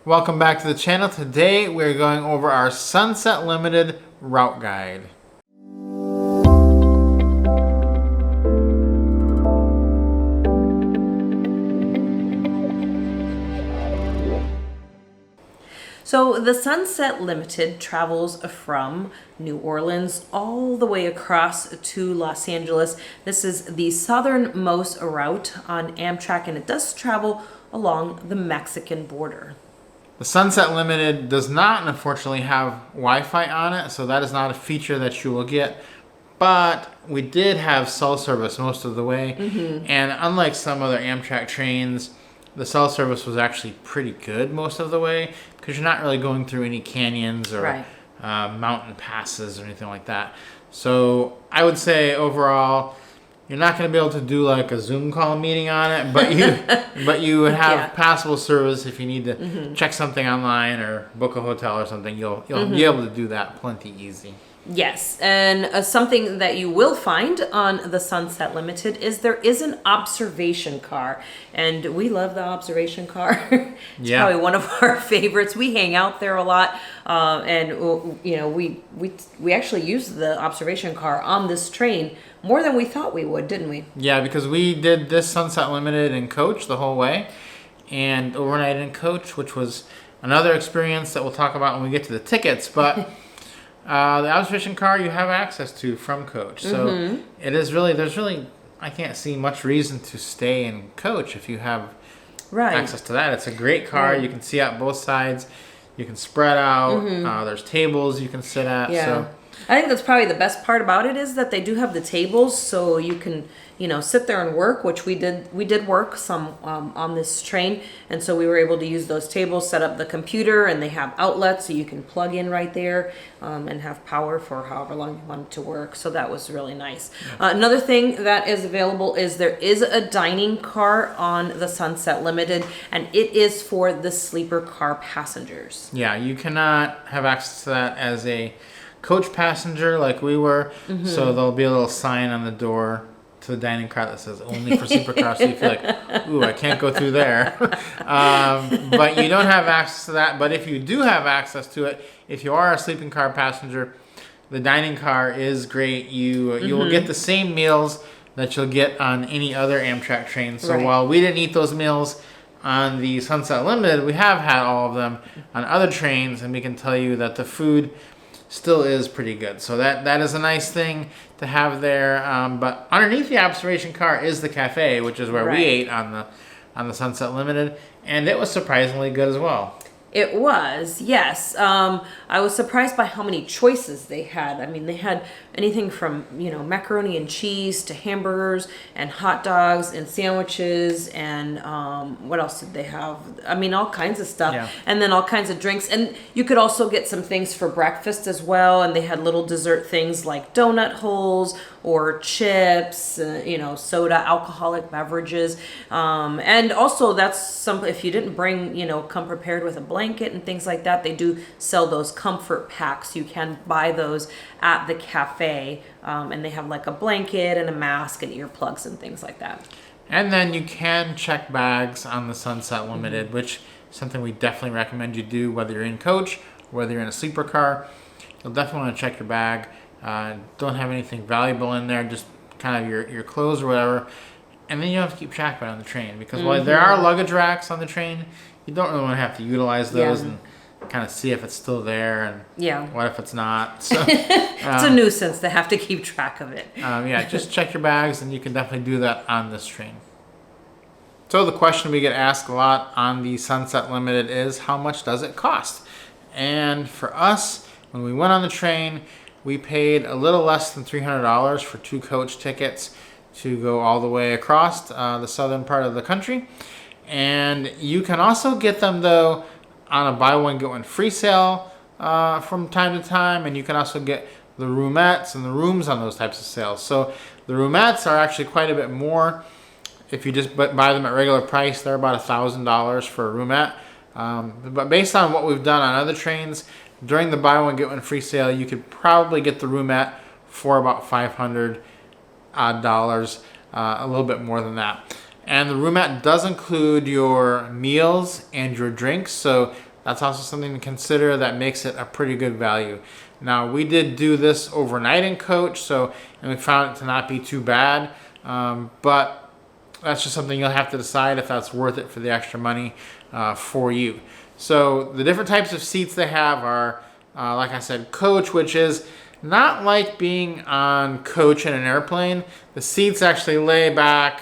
Welcome back to the channel. Today we're going over our Sunset Limited route guide. So the Sunset Limited travels from New Orleans all the way across to Los Angeles. This is the southernmost route on Amtrak, and it does travel along the Mexican border. The Sunset Limited does not, unfortunately, have Wi-Fi on it, so that is not a feature that you will get. But we did have cell service most of the way, and unlike some other Amtrak trains, the cell service was actually pretty good most of the way because you're not really going through any canyons or mountain passes or anything like that. So I would say overall, you're not going to be able to do like a Zoom call meeting on it, but you would have passable service if you need to check something online or book a hotel or something. You'll be able to do that plenty easy. Yes, and something that you will find on the Sunset Limited is there is an observation car, and we love the observation car. It's probably one of our favorites. We hang out there a lot, and you know we actually used the observation car on this train more than we thought we would, didn't we? Yeah, because we did this Sunset Limited in coach the whole way, and overnight in coach, which was another experience that we'll talk about when we get to the tickets, but. The observation car you have access to from coach, so it is there's really I can't see much reason to stay in coach if you have access to that. It's a great car. You can see out both sides. You can spread out. There's tables you can sit at. Yeah. So I think that's probably the best part about it is that they do have the tables, so you can sit there and work, which we did. We did work some on this train, and so we were able to use those tables, set up the computer, and they have outlets so you can plug in right there and have power for however long you want it to work. So that was really nice. Another thing that is available is there is a dining car on the Sunset Limited, and it is for the sleeper car passengers. yeah, you cannot have access to that as a coach passenger like we were. So there'll be a little sign on the door to the dining car that says only for sleeper cars, so you feel like, ooh, I can't go through there. But you don't have access to that. But if you do have access to it, if you are a sleeping car passenger, the dining car is great. You will get the same meals that you'll get on any other Amtrak train. So while we didn't eat those meals on the Sunset Limited, we have had all of them on other trains, and we can tell you that the food still is pretty good. So that is a nice thing to have there. But underneath the observation car is the cafe, which is where we ate on the Sunset Limited, and it was surprisingly good as well. It was, yes. I was surprised by how many choices they had. I mean, they had anything from, macaroni and cheese to hamburgers and hot dogs and sandwiches and what else did they have? I mean, all kinds of stuff. Yeah. And then all kinds of drinks. And you could also get some things for breakfast as well. And they had little dessert things like donut holes or chips, soda, alcoholic beverages. And also that's something, if you didn't bring, come prepared with a blanket and things like that, they do sell those comfort packs. You can buy those at the cafe, and they have like a blanket and a mask and earplugs and things like that. And then you can check bags on the Sunset Limited, which is something we definitely recommend you do, whether you're in coach or whether you're in a sleeper car. You'll definitely want to check your bag. Don't have anything valuable in there, just kind of your clothes or whatever. And then you have to keep track of it on the train, because while there are luggage racks on the train, you don't really want to have to utilize those and kind of see if it's still there and what if it's not. So it's a nuisance to have to keep track of it. Just check your bags, and you can definitely do that on this train. So the question we get asked a lot on the Sunset Limited is, how much does it cost? And for us, when we went on the train, we paid a little less than $300 for 2 coach tickets to go all the way across the southern part of the country. And you can also get them, though, on a buy one, get one free sale from time to time. And you can also get the roomettes and the rooms on those types of sales. So the roomettes are actually quite a bit more. If you just buy them at regular price, they're about $1,000 for a roomette. But based on what we've done on other trains, during the buy one, get one free sale, you could probably get the roomette for about $500 odd, a little bit more than that. And the roomette does include your meals and your drinks. So that's also something to consider that makes it a pretty good value. Now, we did do this overnight in coach, and we found it to not be too bad, but that's just something you'll have to decide if that's worth it for the extra money for you. So the different types of seats they have are, like I said, coach, which is not like being on coach in an airplane. The seats actually lay back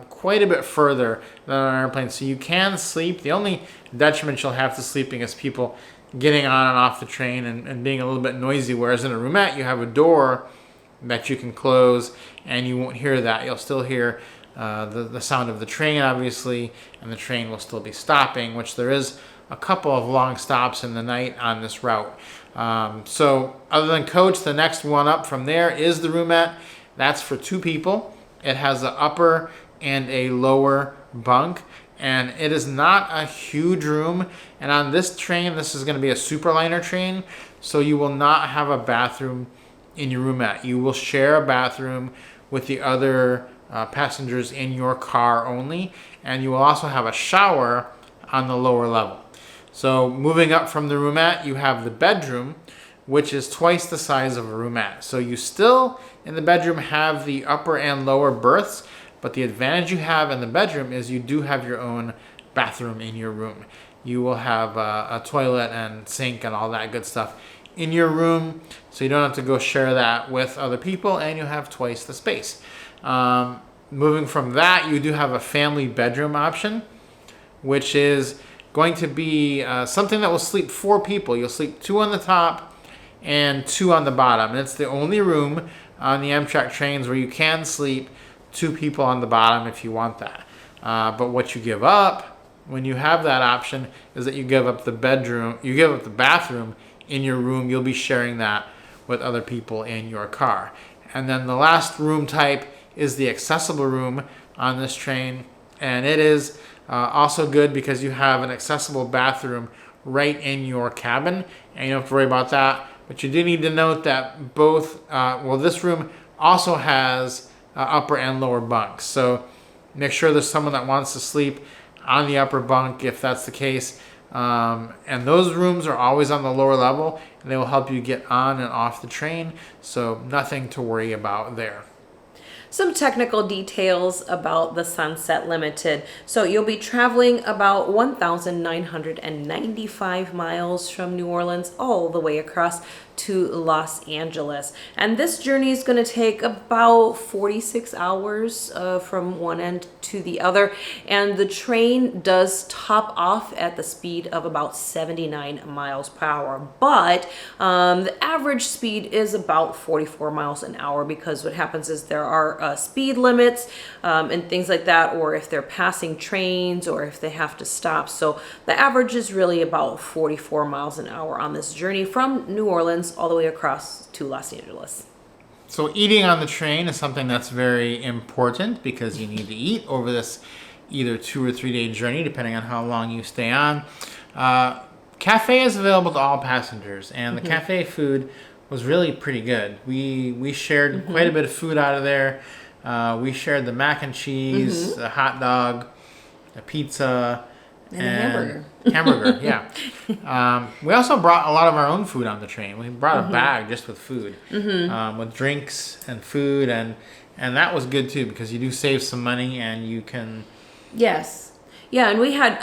quite a bit further than on an airplane, so you can sleep. The only detriment you'll have to sleeping is people getting on and off the train and being a little bit noisy, whereas in a roomette you have a door that you can close and you won't hear that. You'll still hear the sound of the train, obviously, and the train will still be stopping, which there is a couple of long stops in the night on this route. So other than coach, the next one up from there is the roomette. That's for 2 people. It has an upper and a lower bunk, and it is not a huge room. And on this train, this is going to be a superliner train, so you will not have a bathroom in your roomette. You will share a bathroom with the other passengers in your car only, and you will also have a shower on the lower level. So moving up from the roomette, you have the bedroom, which is twice the size of a roomette. So you still, in the bedroom, have the upper and lower berths, but the advantage you have in the bedroom is you do have your own bathroom in your room. You will have a toilet and sink and all that good stuff in your room, so you don't have to go share that with other people, and you have twice the space. Moving from that, you do have a family bedroom option, which is going to be something that will sleep 4 people. You'll sleep 2 on the top and 2 on the bottom. And it's the only room on the Amtrak trains where you can sleep 2 people on the bottom if you want that. But what you give up when you have that option is that you give up the bedroom, you give up the bathroom in your room. You'll be sharing that with other people in your car. And then the last room type is the accessible room on this train. And it is also good because you have an accessible bathroom right in your cabin, and you don't have to worry about that. But you do need to note that both, this room also has upper and lower bunks. So make sure there's someone that wants to sleep on the upper bunk if that's the case. And those rooms are always on the lower level, and they will help you get on and off the train. So nothing to worry about there. Some technical details about the Sunset Limited. So you'll be traveling about 1,995 miles from New Orleans all the way across to Los Angeles. And this journey is going to take about 46 hours from one end to the other. And the train does top off at the speed of about 79 miles per hour. But the average speed is about 44 miles an hour, because what happens is there are speed limits and things like that, or if they're passing trains or if they have to stop. So the average is really about 44 miles an hour on this journey from New Orleans all the way across to Los Angeles. So eating on the train is something that's very important, because you need to eat over this either 2 or 3 day journey, depending on how long you stay on. Cafe is available to all passengers, and the cafe food was really pretty good. We shared quite a bit of food out of there. We shared the mac and cheese, a hot dog, a pizza, and a hamburger. Hamburger, yeah. We also brought a lot of our own food on the train. We brought a bag just with food, with drinks and food, and that was good too, because you do save some money and you can. Yes. Yeah, and we had,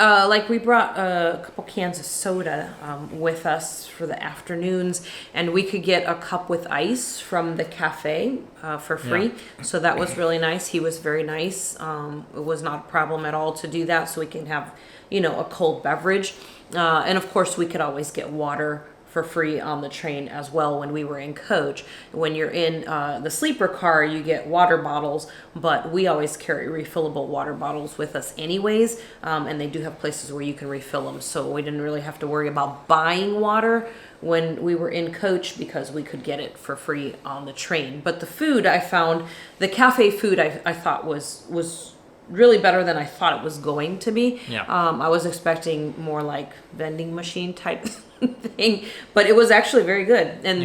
we brought a couple cans of soda with us for the afternoons, and we could get a cup with ice from the cafe for free. Yeah. So that was really nice. He was very nice. It was not a problem at all to do that, so we can have, a cold beverage. And of course, we could always get water for free on the train as well when we were in coach. When you're in the sleeper car, you get water bottles, but we always carry refillable water bottles with us anyways, and they do have places where you can refill them, so we didn't really have to worry about buying water when we were in coach, because we could get it for free on the train. But the food, I found, the cafe food I thought was really better than I thought it was going to be. Yeah. I was expecting more like vending machine type thing, but it was actually very good. And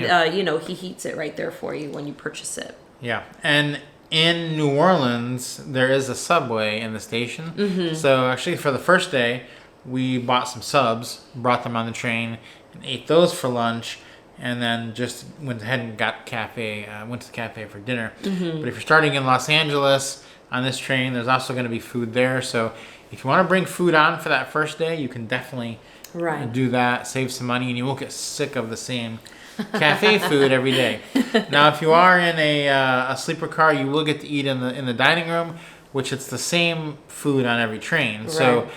he heats it right there for you when you purchase it. Yeah. And in New Orleans, there is a Subway in the station. So actually, for the first day, we bought some subs, brought them on the train, and ate those for lunch, and then just went ahead and went to the cafe for dinner. Mm-hmm. But if you're starting in Los Angeles on this train, there's also going to be food there. So if you want to bring food on for that first day, you can definitely do that, save some money, and you won't get sick of the same cafe food every day. Now, if you are in a sleeper car, you will get to eat in the dining room, which it's the same food on every train. Right. So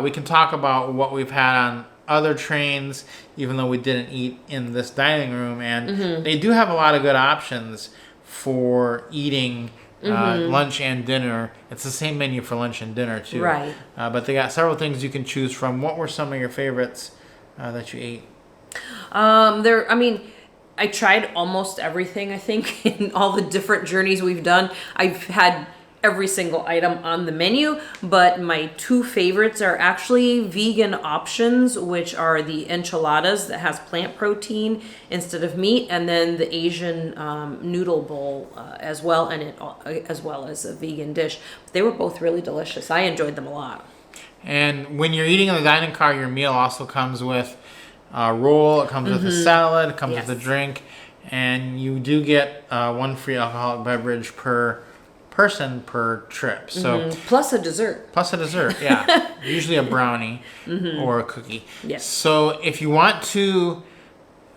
we can talk about what we've had on other trains, even though we didn't eat in this dining room, and they do have a lot of good options for eating lunch and dinner. It's the same menu for lunch and dinner too. Right. But they got several things you can choose from. What were some of your favorites that you ate? I tried almost everything, I think, in all the different journeys we've done. I've had every single item on the menu, but my two favorites are actually vegan options, which are the enchiladas that has plant protein instead of meat, and then the Asian noodle bowl as well, as well as a vegan dish. They were both really delicious. I enjoyed them a lot. And when you're eating in the dining car, your meal also comes with a roll, it comes with a salad, it comes with a drink, and you do get one free alcoholic beverage per person per trip. So plus a dessert. Yeah. Usually a brownie or a cookie. Yes. So if you want to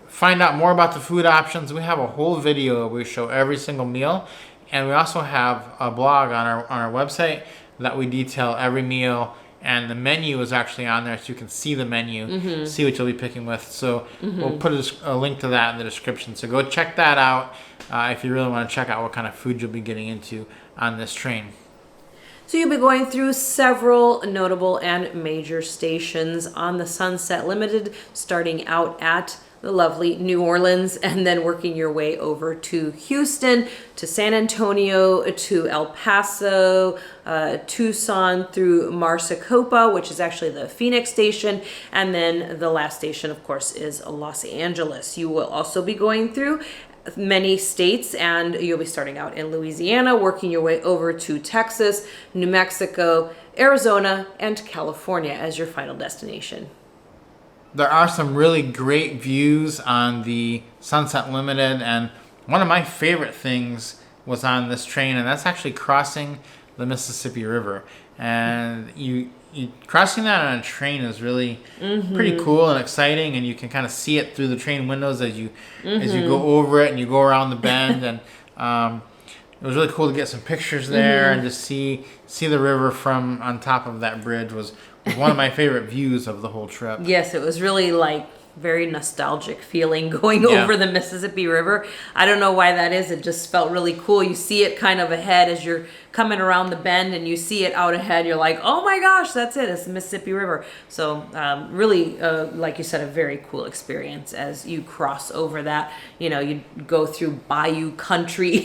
find out more about the food options, we have a whole video where we show every single meal, and we also have a blog on our website that we detail every meal, and the menu is actually on there, so you can see the menu, see what you'll be picking with. So we'll put a link to that in the description. So go check that out if you really want to check out what kind of food you'll be getting into on this train. So you'll be going through several notable and major stations on the Sunset Limited, starting out at the lovely New Orleans and then working your way over to Houston, to San Antonio, to El Paso, Tucson, through Maricopa, which is actually the Phoenix station, and then the last station, of course, is Los Angeles. You will also be going through many states, and you'll be starting out in Louisiana, working your way over to Texas, New Mexico, Arizona, and California as your final destination. There are some really great views on the Sunset Limited, and one of my favorite things was on this train, and that's actually crossing the Mississippi River. And you crossing that on a train is really pretty cool and exciting, and you can kind of see it through the train windows as you go over it and you go around the bend. And it was really cool to get some pictures there and just see the river from on top of that bridge was one of my favorite views of the whole trip. Yes, it was really very nostalgic feeling going over the Mississippi River. I don't know why that is. It just felt really cool. You see it kind of ahead as you're coming around the bend, and you see it out ahead. You're like, oh my gosh, that's it. It's the Mississippi River. So really, like you said, a very cool experience as you cross over that. You know, you go through bayou country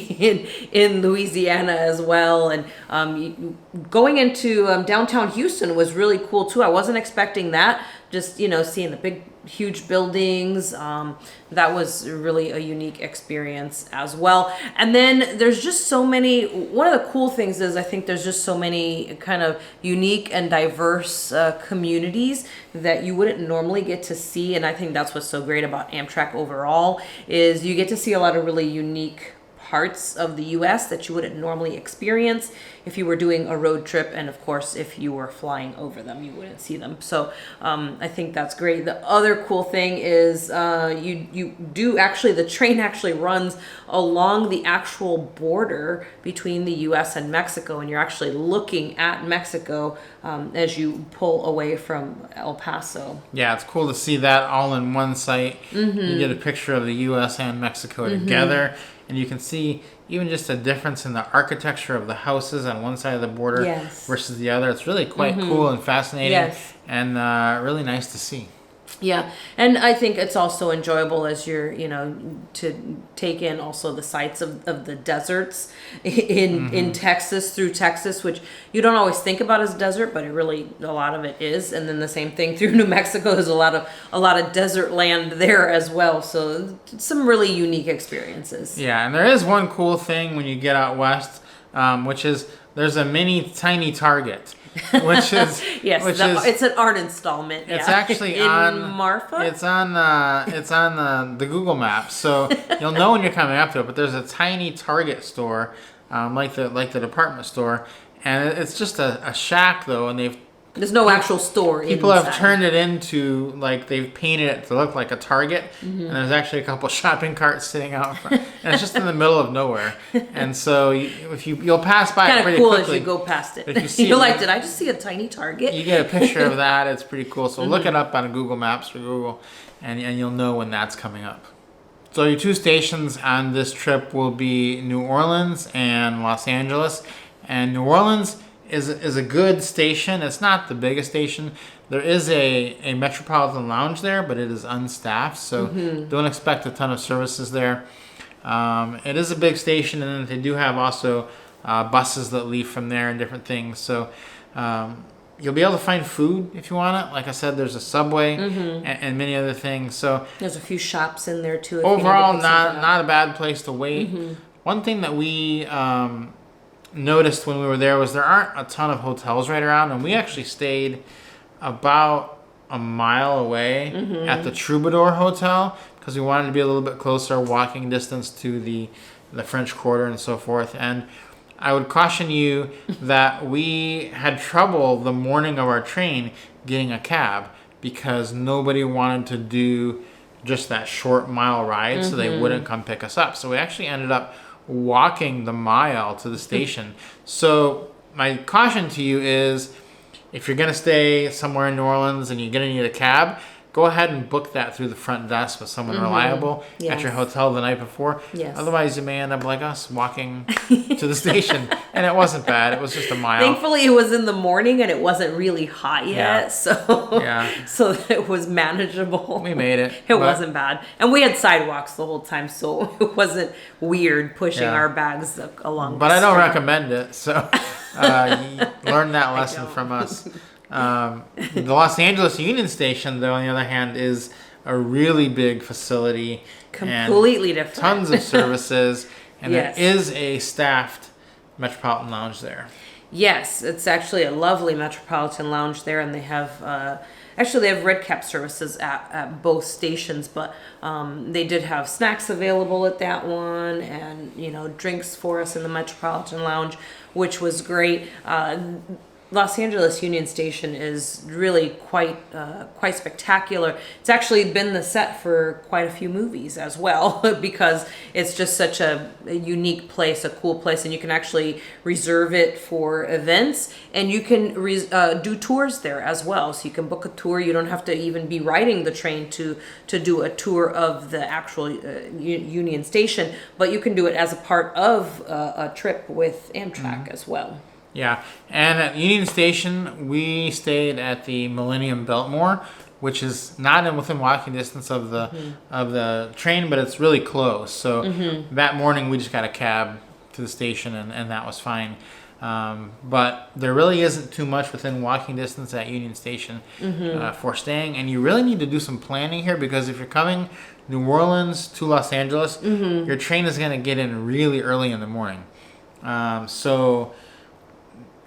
in Louisiana as well. And going into downtown Houston was really cool too. I wasn't expecting that. Just, seeing the big, huge buildings. That was really a unique experience as well. And then there's just so many, one of the cool things is I think there's just so many kind of unique and diverse communities that you wouldn't normally get to see. And I think that's what's so great about Amtrak overall is you get to see a lot of really unique parts of the U.S. that you wouldn't normally experience if you were doing a road trip, and of course if you were flying over them you wouldn't see them. So I think that's great. The other cool thing is the train actually runs along the actual border between the U.S. and Mexico, and you're actually looking at Mexico as you pull away from El Paso. Yeah, it's cool to see that all in one site. You get a picture of the U.S. and Mexico together, and you can see even just a difference in the architecture of the houses on one side of the border versus the other. It's really quite cool and fascinating and really nice to see. Yeah, and I think it's also enjoyable as you're, to take in also the sights of the deserts in Texas, through Texas, which you don't always think about as desert, but it really, a lot of it is. And then the same thing through New Mexico, there's a lot of desert land there as well. So some really unique experiences. Yeah, and there is one cool thing when you get out west, which is there's a tiny Target. which is Yes, it's an art installment. It's yeah. actually in on Marfa. It's on the Google Maps, so you'll know when you're coming up to it. But there's a tiny Target store, like the department store, and it's just a shack though, and there's no actual store. People inside. have turned it into, like, they've painted it to look like a Target, and there's actually a couple shopping carts sitting out front, and it's just in the middle of nowhere. And so you'll pass by it pretty cool quickly. as you go past it. If you see You're it, like, did I just see a tiny Target? You get a picture of that. It's pretty cool. So look it up on Google Maps for Google, and you'll know when that's coming up. So your two stations on this trip will be New Orleans and Los Angeles. And New Orleans is a good station. It's not the biggest station. There is a Metropolitan Lounge there, but it is unstaffed, so don't expect a ton of services there. It is a big station, and then they do have also buses that leave from there and different things. So you'll be able to find food if you want it. Like I said, there's a Subway and many other things. So there's a few shops in there too. Overall, not a bad place to wait. One thing that we noticed when we were there was there aren't a ton of hotels right around, and we actually stayed about a mile away at the Troubadour Hotel because we wanted to be a little bit closer, walking distance to the French Quarter and so forth. And I would caution you that we had trouble the morning of our train getting a cab because nobody wanted to do just that short mile ride, so they wouldn't come pick us up. So we actually ended up walking the mile to the station. So my caution to you is, if you're going to stay somewhere in New Orleans and you're going to need a cab, go ahead and book that through the front desk with someone reliable at your hotel the night before. Yes. Otherwise, you may end up like us, walking to the station. And it wasn't bad. It was just a mile. Thankfully, it was in the morning and it wasn't really hot yet, so it was manageable. We made it. It wasn't bad. And we had sidewalks the whole time, so it wasn't weird pushing our bags along But the I don't street. recommend it, so learn that lesson from us. The Los Angeles Union Station, though, on the other hand, is a really big facility. Completely different. Tons of services, and there is a staffed Metropolitan Lounge there. Yes, it's actually a lovely Metropolitan Lounge there, and they have actually they have red cap services at both stations, but they did have snacks available at that one, and drinks for us in the Metropolitan Lounge, which was great. Los Angeles Union Station is really quite spectacular. It's actually been the set for quite a few movies as well because it's just such a unique place, a cool place, and you can actually reserve it for events, and you can do tours there as well. So you can book a tour. You don't have to even be riding the train to do a tour of the actual Union Station, but you can do it as a part of a trip with Amtrak as well. Yeah, and at Union Station, we stayed at the Millennium Biltmore, which is not within walking distance of the train, but it's really close. So that morning, we just got a cab to the station, and that was fine. But there really isn't too much within walking distance at Union Station for staying, and you really need to do some planning here, because if you're coming New Orleans to Los Angeles, your train is going to get in really early in the morning. So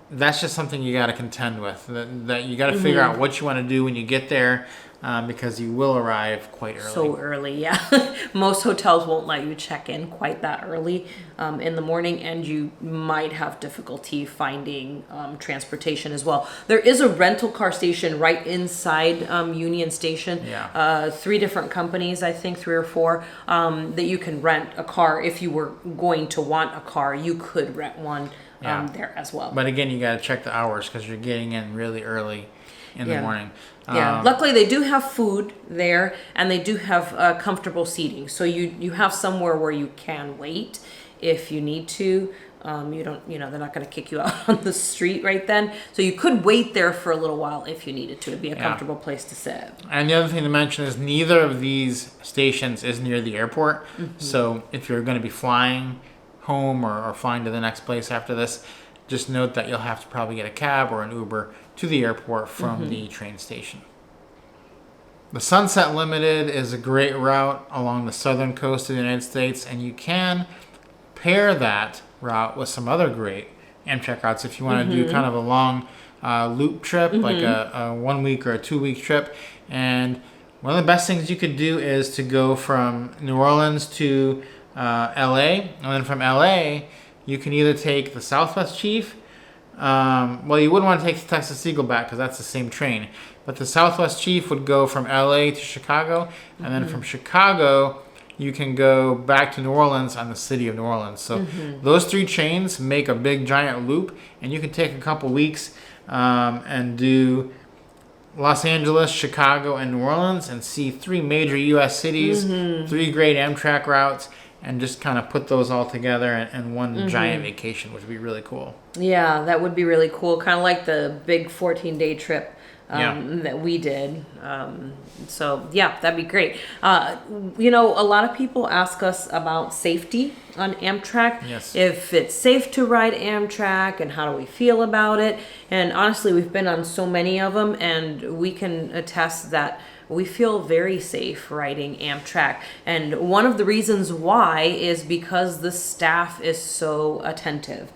that's just something you got to contend with. That you got to figure out what you want to do when you get there, because you will arrive quite early. So early, yeah. Most hotels won't let you check in quite that early in the morning, and you might have difficulty finding transportation as well. There is a rental car station right inside Union Station. Yeah. 3 different companies, I think 3 or 4, that you can rent a car. If you were going to want a car, you could rent one there as well. But again, you got to check the hours, because you're getting in really early in the morning. Yeah, luckily they do have food there, and they do have comfortable seating. So you have somewhere where you can wait if you need to. You don't, they're not going to kick you out on the street right then. So you could wait there for a little while if you needed to. It'd be a comfortable place to sit. And the other thing to mention is neither of these stations is near the airport. So if you're going to be flying home or flying to the next place after this, just note that you'll have to probably get a cab or an Uber to the airport from the train station. The Sunset Limited is a great route along the southern coast of the United States, and you can pair that route with some other great Amtrak routes if you want to do kind of a long loop trip, like a 1 week or a 2 week trip. And one of the best things you could do is to go from New Orleans to LA, and then from LA you can either take the Southwest Chief. Well, you wouldn't want to take the Texas Eagle back because that's the same train. But the Southwest Chief would go from LA to Chicago, and then from Chicago you can go back to New Orleans on the city of New Orleans. So those 3 trains make a big giant loop, and you can take a couple weeks and do Los Angeles, Chicago, and New Orleans and see 3 major U.S. cities, 3 great Amtrak routes, and just kind of put those all together in one giant vacation, which would be really cool. Yeah, that would be really cool. Kind of like the big 14-day trip that we did. So yeah, that'd be great. You know, a lot of people ask us about safety on Amtrak. Yes. If it's safe to ride Amtrak and how do we feel about it. And honestly, we've been on so many of them, and we can attest that we feel very safe riding Amtrak. And one of the reasons why is because the staff is so attentive.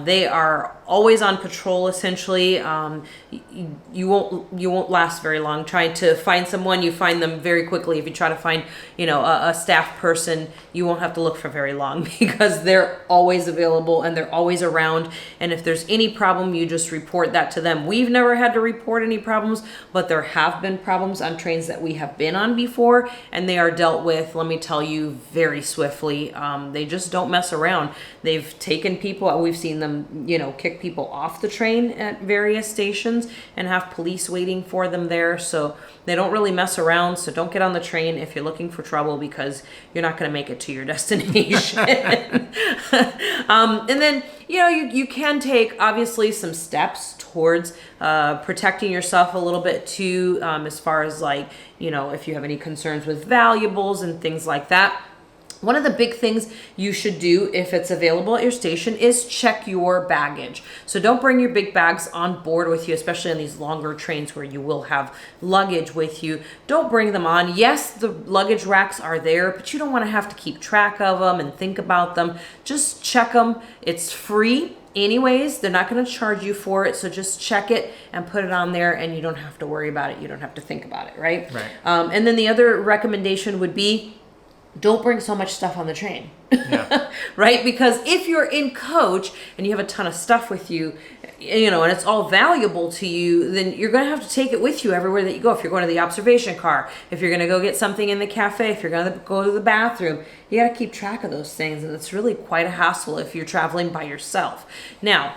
They are always on patrol, essentially. You won't last very long trying to find someone. You find them very quickly. If you try to find, you know, a staff person, you won't have to look for very long because they're always available and they're always around. And if there's any problem, you just report that to them. We've never had to report any problems, but there have been problems on trains that we have been on before, and they are dealt with, let me tell you, very swiftly. They just don't mess around. They've taken people, we've seen them, you know, kick people off the train at various stations and have police waiting for them there. So they don't really mess around. So don't get on the train if you're looking for trouble, because you're not going to make it to your destination. And then, you know, you can take obviously some steps towards protecting yourself a little bit too, as far as, like, you know, if you have any concerns with valuables and things like that. One of the big things you should do if it's available at your station is check your baggage. So don't bring your big bags on board with you, especially on these longer trains where you will have luggage with you. Don't bring them on. Yes, the luggage racks are there, but you don't want to have to keep track of them and think about them. Just check them. It's free anyways. They're not going to charge you for it. So just check it and put it on there, and you don't have to worry about it. You don't have to think about it, right? Right. And then the other recommendation would be, don't bring so much stuff on the train. Yeah. Right? Because if you're in coach and you have a ton of stuff with you, you know, and it's all valuable to you, then you're going to have to take it with you everywhere that you go. If you're going to the observation car, if you're going to go get something in the cafe, if you're going to go to the bathroom, you got to keep track of those things. And it's really quite a hassle if you're traveling by yourself. Now,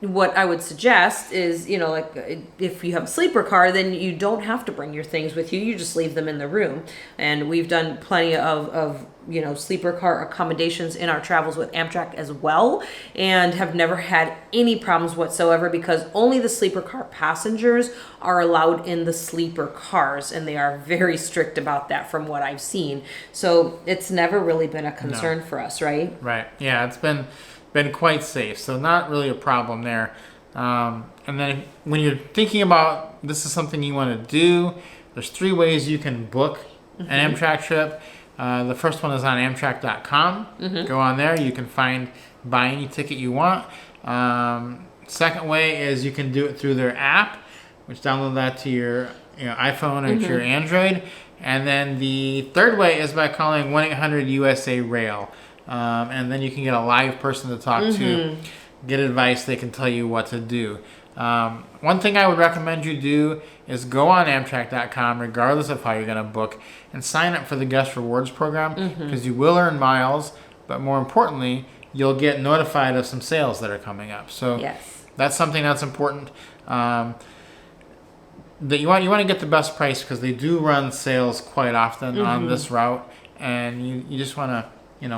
what I would suggest is, you know, like if you have a sleeper car, then you don't have to bring your things with you. You just leave them in the room. And we've done plenty of you know, sleeper car accommodations in our travels with Amtrak as well, and have never had any problems whatsoever, because only the sleeper car passengers are allowed in the sleeper cars, and they are very strict about that from what I've seen. So it's never really been a concern for us, right? Right. Yeah, it's been quite safe, so not really a problem there. And then when you're thinking about this is something you want to do, there's 3 ways you can book an Amtrak trip. The first one is on Amtrak.com. Go on there. You can buy any ticket you want. Second way is you can do it through their app, which download that to your iPhone or to your Android. And then the third way is by calling 1-800-USA-RAIL. And then you can get a live person to talk to, get advice. They can tell you what to do. One thing I would recommend you do is go on Amtrak.com, regardless of how you're going to book, and sign up for the Guest Rewards program, because you will earn miles, but more importantly, you'll get notified of some sales that are coming up. So that's something that's important. That you want to get the best price, because they do run sales quite often on this route, and you just want to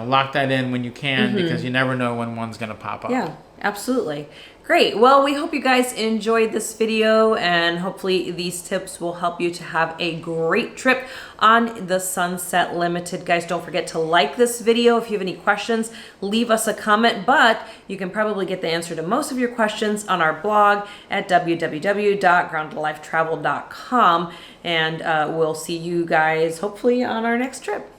lock that in when you can, because you never know when one's going to pop up. Yeah, absolutely. Great. Well, we hope you guys enjoyed this video, and hopefully these tips will help you to have a great trip on the Sunset Limited. Guys, don't forget to like this video. If you have any questions, leave us a comment, but you can probably get the answer to most of your questions on our blog at www.groundedlifetravel.com, and we'll see you guys hopefully on our next trip.